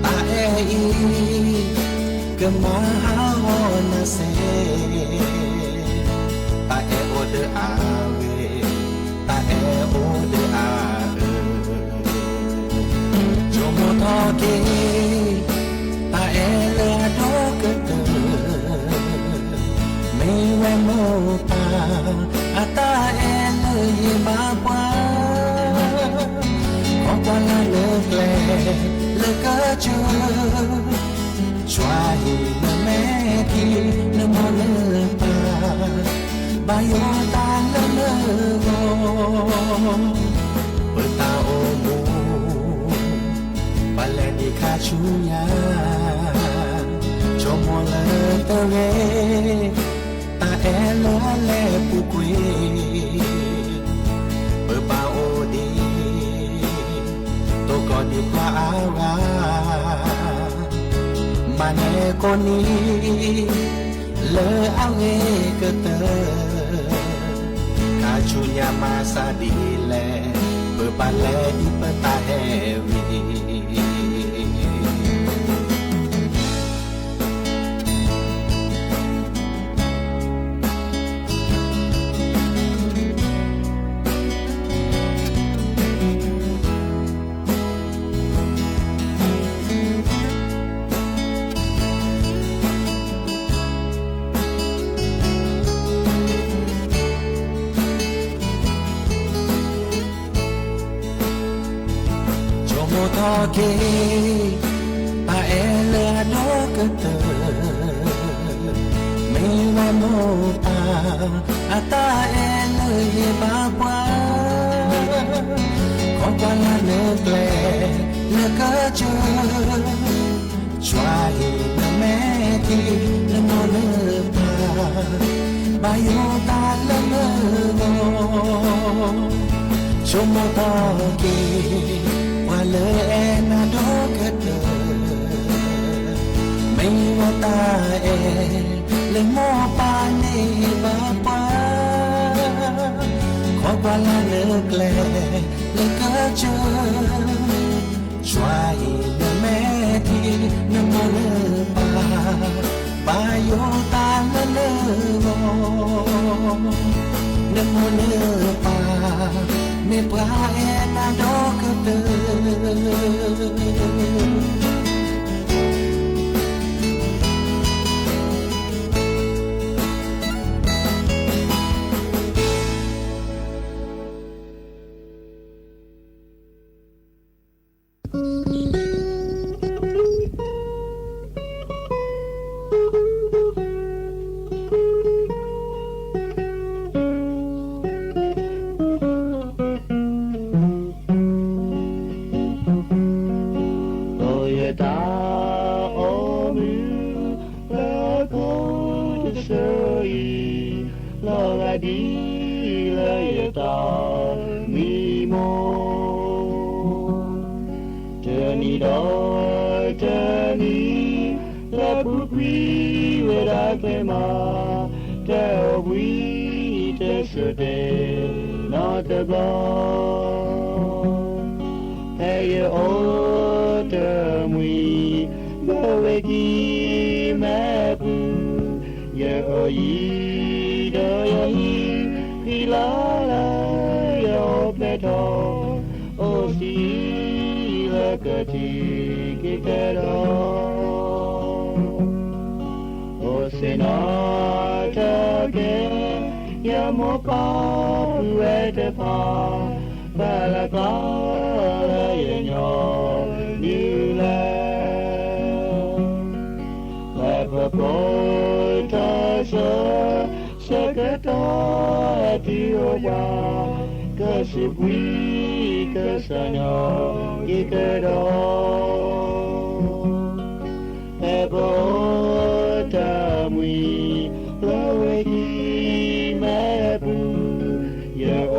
Speaker 14: ตาเออีก็มาหาวนาเซตาเอโอเดอาเวตาเอโอเดอาโจโมทอเกตาเอเลอโดกเตไม่เวโมตาอาตาเอเลยมาปาขอความละเลิกแลเลิกก็เจอช่วยแม่ที่น้ำมันเลือตาบายโอตาเลือโเปิดตาโอมูบาเลดีคาชูยาชมโมเลเตเรตาเอลอเลปุกเวเปิดปาโอดีตัวก่อนดีกว่าอารามาเนคนนี้เลอเอาเงก็เตอคาชุญามาซาดีแลเปิดปาเลดีเปิดตาเฮวีเกตาเอเลโดกเตไม่ว่าโมตาอาตาเอเลยบาปวาขอความละเลิกแลเลิกก็เจอช่วยแม่ที่ละโมเลิกตาบายโอตาละเลิกชมโมตาเกเลอนาโดกเตไม่ว่าตาเอเลโมปาเนบาปาขอความละเลิกแลเลิกก็เจอช่วยแม่ที่นโมเลปาบายโยตาละเลนโมเลปาเมปราเอนาโดกเต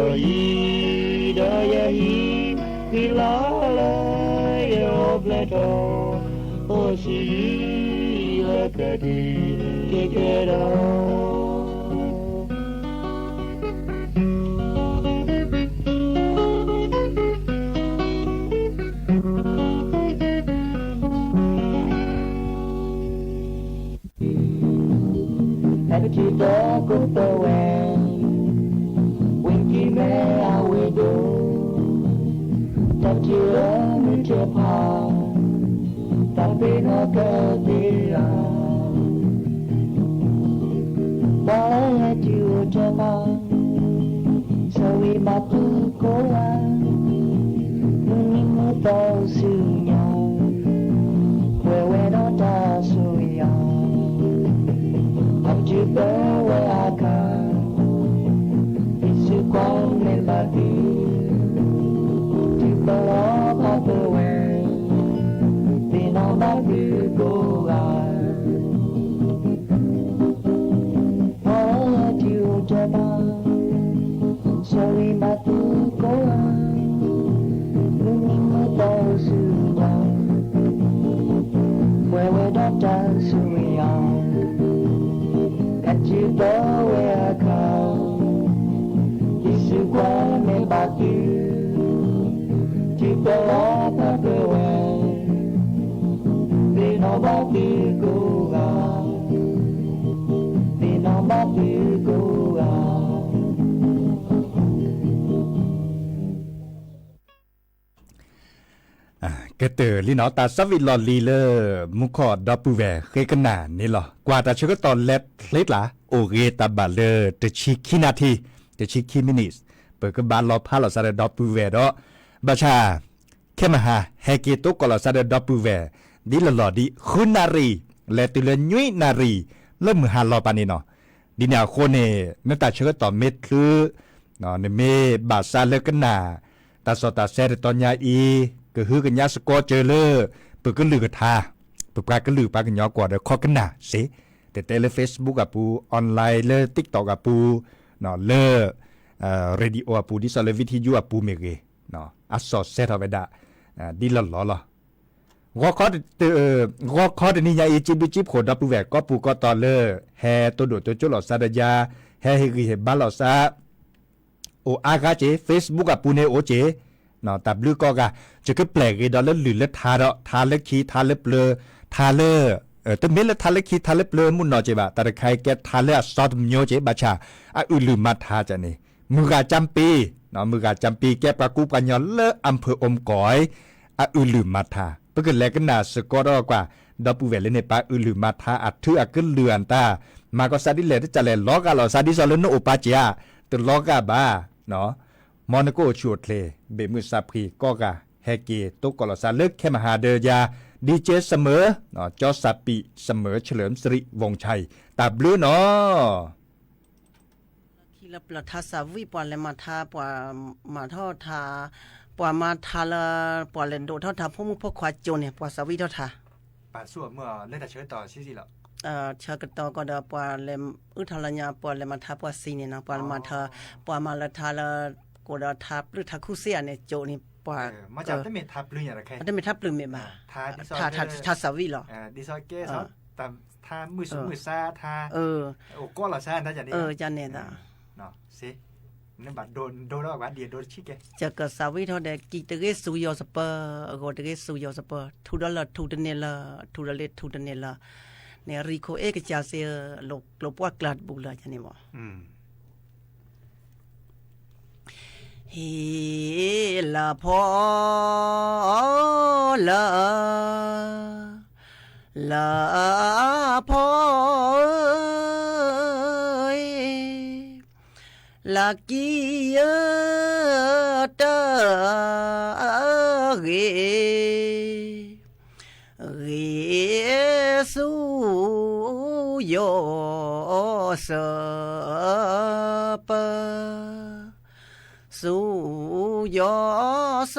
Speaker 16: oyi da ya hi kilala ya obleto o si la kadi ke kera Kita kutawen Winky me awedo Tatira mejepa Tapi nak ketira Bala jiwa japa Sawi matu kola Nuni mutau sunya Wewe nota suya Jumpa akan isu kami lagi jumpa apa tuan bina bagi goan oh jumpa sorry matu goan nuni mutau sudah wewe datang suyang Kita weakau Isu kwa me batu Kita apa kewen Bina batu goa Bina batu goa
Speaker 13: cái từ lý nó ta sắp vì lò lì lơ mu khó đọc bù về khi cái nà nè lò qua ta chưa có tòn lết lết lá ô ghê ta bà lơ từ chi khi nà thi từ chi khi minutes bởi cái bà lò phá lò sa đọc bù về đó bà cha khi mà hà hay kia tốt có lò sa đọc bù về đi là lò đi khun nà rì lẹ từ lên nhuy nà rì lơ mù hà lò bà nè nọ đi nào khô nè nếu ta chưa có tòn mết cứ nó nè mê bà sa lơ cái nà ta so ta xe được tòn nhà y cứ hư cái nhà sco chơi lơ bữa cứ lừa tha bữa qua cứ lừa ba cái nhỏ quả được khó cái nào xí để tele Facebook à pu online lơ TikTok à pu nó lơ radio à pu đi sau lơ video à pu mê ghê nó assault set ở đây đã đi lò lò gõ khó để ní nhà y chip khổ đáp về có pu có to lơ hè tôi đổi tôi chỗ lò sa đa hè ghi ba lò sa ô aga chế Facebook à pu ne ô chế nó tập lưu co gà chỉ cái plek cái đó là lử là thà đó thà là khí thà là blur thà là tôi biết là thà là khí thà là blur muốn nói chứ bà tại cái cái thà là sót nhiều chứ bà cha lử mặt thà cho này mưa gà trăm pi nó mưa gà trăm pi cái bà cú bà nhỏ lỡ âm phơ ôm cõi lử mặt thà bất cứ lẽ cái nào sẽ có đó quả đó bù về lên này bà lử mặt thà thứ cứ lừa anh ta mà có sao đi lẽ trả lẽ ló gà lò sao đi sao lên nó opa chia từ ló gà bà nó Monaco chuột lệ bềมือ สับขีก็กะแฮเกตุกกลสาเลิกแค่มหาเดียดีเจเสมอเนาะจอสับปีเสมอเฉลิมสิริวงศ์ชัยตาบลื้อเนาะ
Speaker 17: ที่ละปลาทาสาวิปอนเลยมาทาปวมาทอทาปวมาทาละปวเลนโดทอทาพวกมุพวกควาโจเนี่ยปวสาวิทอทา
Speaker 13: ป่าสั่วเมื่อเล่นแต่เชิญต่อสิละ
Speaker 17: เชิญกันต่อก็เดปวเลมอุทาลญาปวเลมาทาปวซีเนี่ยนะปวมาทาปวมาละทาละกูดาทับหรือทักคู่เสียเนี่ยโจนี่ปว่า
Speaker 13: มาจากได้เมทับหรืออย่างไรใคร
Speaker 17: ได้เมทับหรือเมมาทาสาวิหรอ
Speaker 13: ดิซอยเก้ซอแต่ทามือสูงมือซาทาโอ้ก็หล่อซาได้จากนี้
Speaker 17: จันเนี่ยนะ
Speaker 13: เนาะสินั่นบัดโดนแล้วบัดเดียโดนชิกแก
Speaker 17: จะเกิดสาวิเท่าเด็กกีตะเกสูยอสเปอร์ก็ตะเกสูยอสเปอร์ทูดอลทูดเนลทูดเลทูดเนลเนี่ยริโคเอกจาเซียโลปวกลาดบุลาจันนี่บ่เฮลาพอลาพอลากีเอตาเกสูโยสปะสูยอส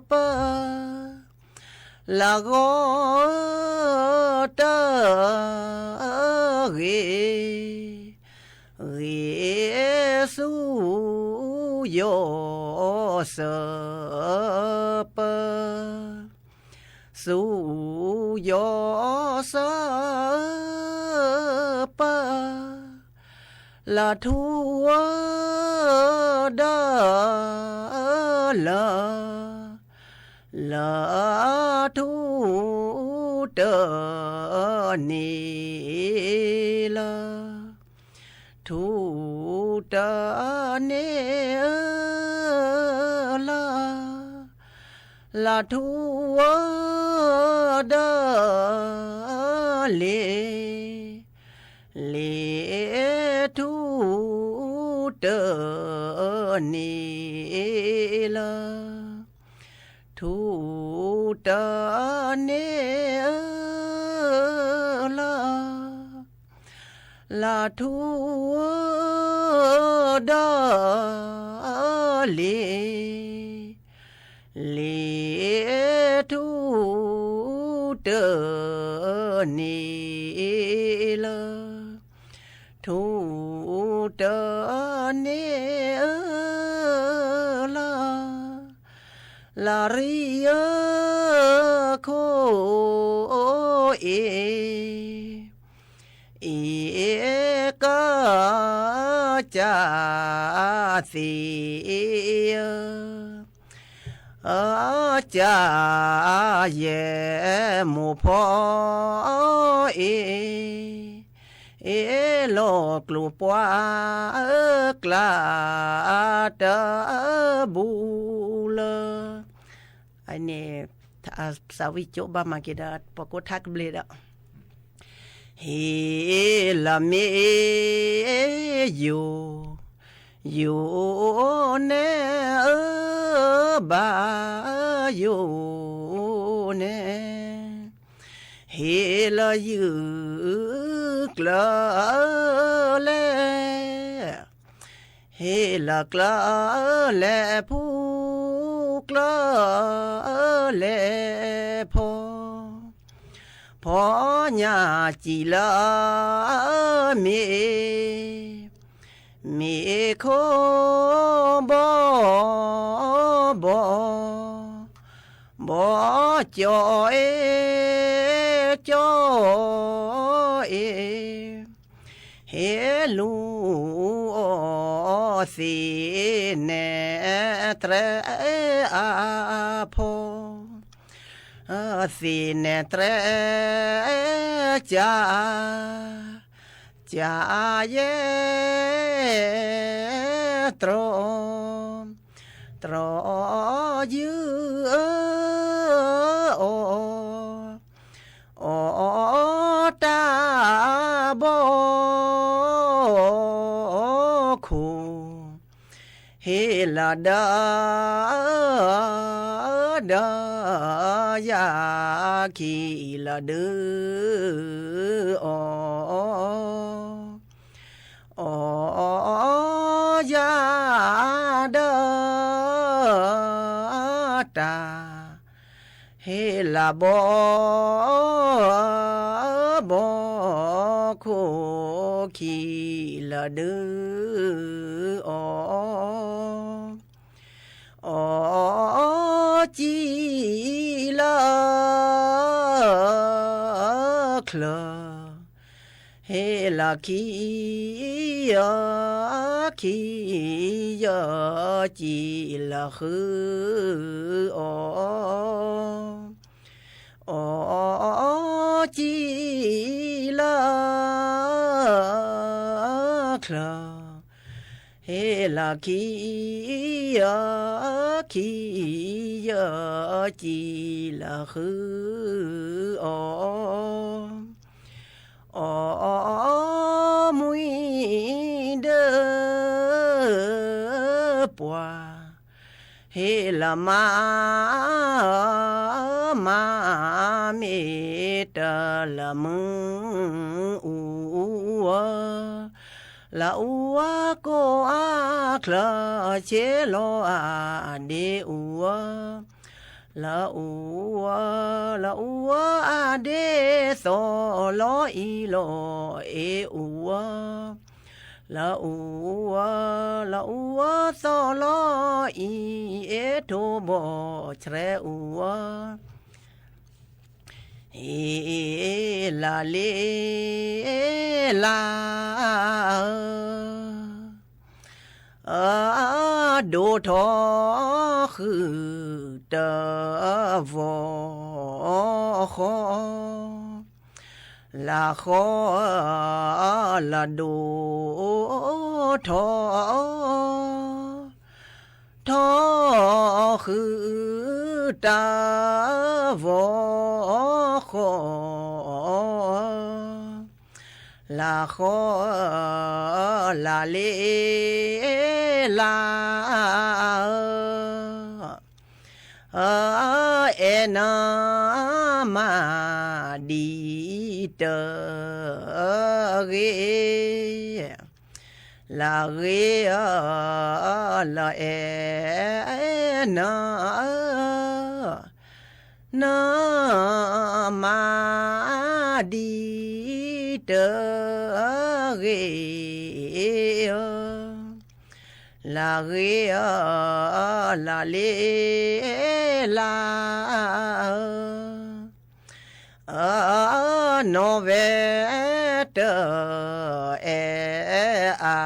Speaker 17: ปะลาโกตะเก สุโยเสปสุโยเสปละทัวดาละทุเตนีละทุเตเนละทัวดาเลทุเตนีละทุเตเนละทัวดาเลทุเตนีละทุเตเนลาริยโคเอกาจาสีอาจาเยมุพอโลกลูปวากลาตะบูลอันนี้สาวิจบามากิดาปกทักเบลดเฮลาเมอยู่เนบาอยู่เนเฮลายืกลาเลเฮลากลาเลผู้กลาเลพอญาจีลาเมโคบ่จอยเฮลูสีเนเตรอาพอสีเนเตรจาเยตรยืโอตาบคูเฮลาดายาคีลาดือยาดาตาเฮลาบโคคีลาดืจีลาคลาเฮลาคียจีลาคือจีลาคลาเฮลาคีจีลาคือมุยเดปัวเฮลามาเมตละมึอูละอูโกอาคลาเชโลอาเดอูละอูอาเดโซโลอีโลเออูละอู อูซอลออีเอโทบอเชรอูเอลาเลลาดูทอคือเตวอคอลาคอลาดูทอทอคือตาวอคอลาคอลาเลลาเอนามาดีเตเกลาเกลาเอนานามาดีเตเกลาเกลาเลลาโนเวเตเออา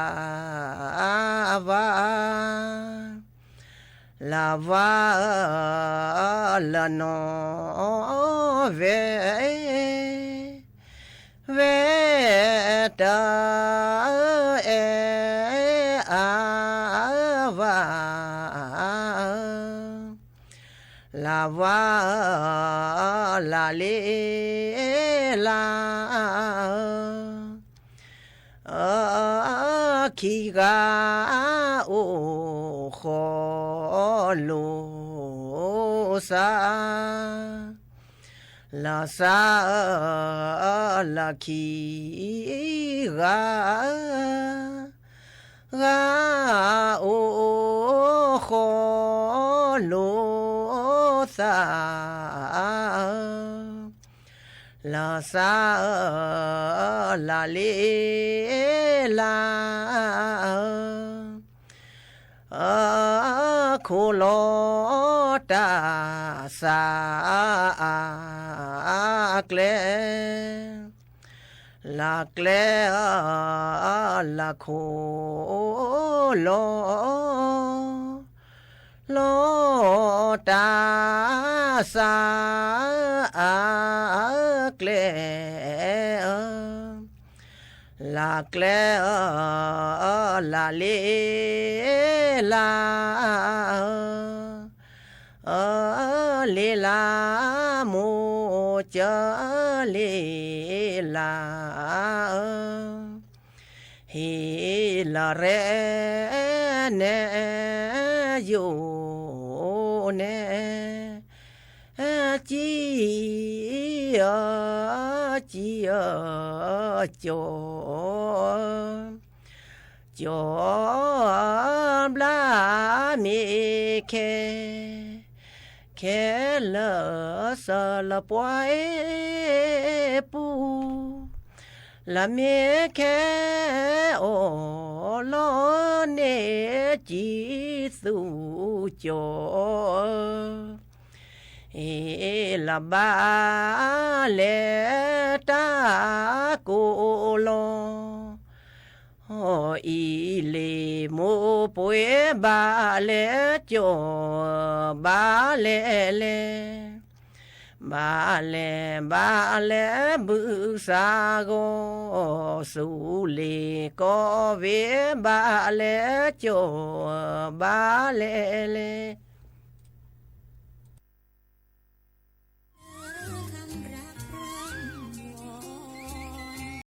Speaker 17: วาลาวาลโนเวเวเตเออาวาลาวาลาเลลาคีกาโอขอโลซาลาซาลาคีกากาโอขอโลซาลาซาลาเลลาโคโลตาซาเกลลาเกลลาโคโลโลตาซาเกลลาเกลลาเลลาเลลาโมเจเลลาเฮลาเรเนโยเนจีจีจจบลาเมเคเคลสละปวยปูละเมเคโอโลเนจีสุจเอลาบาเลตาโกโลโออีเลโมป่วยบาเลจบาเลเลบาเลบาเลบุษาโกสุเลโกเวบาเลจบาเลเล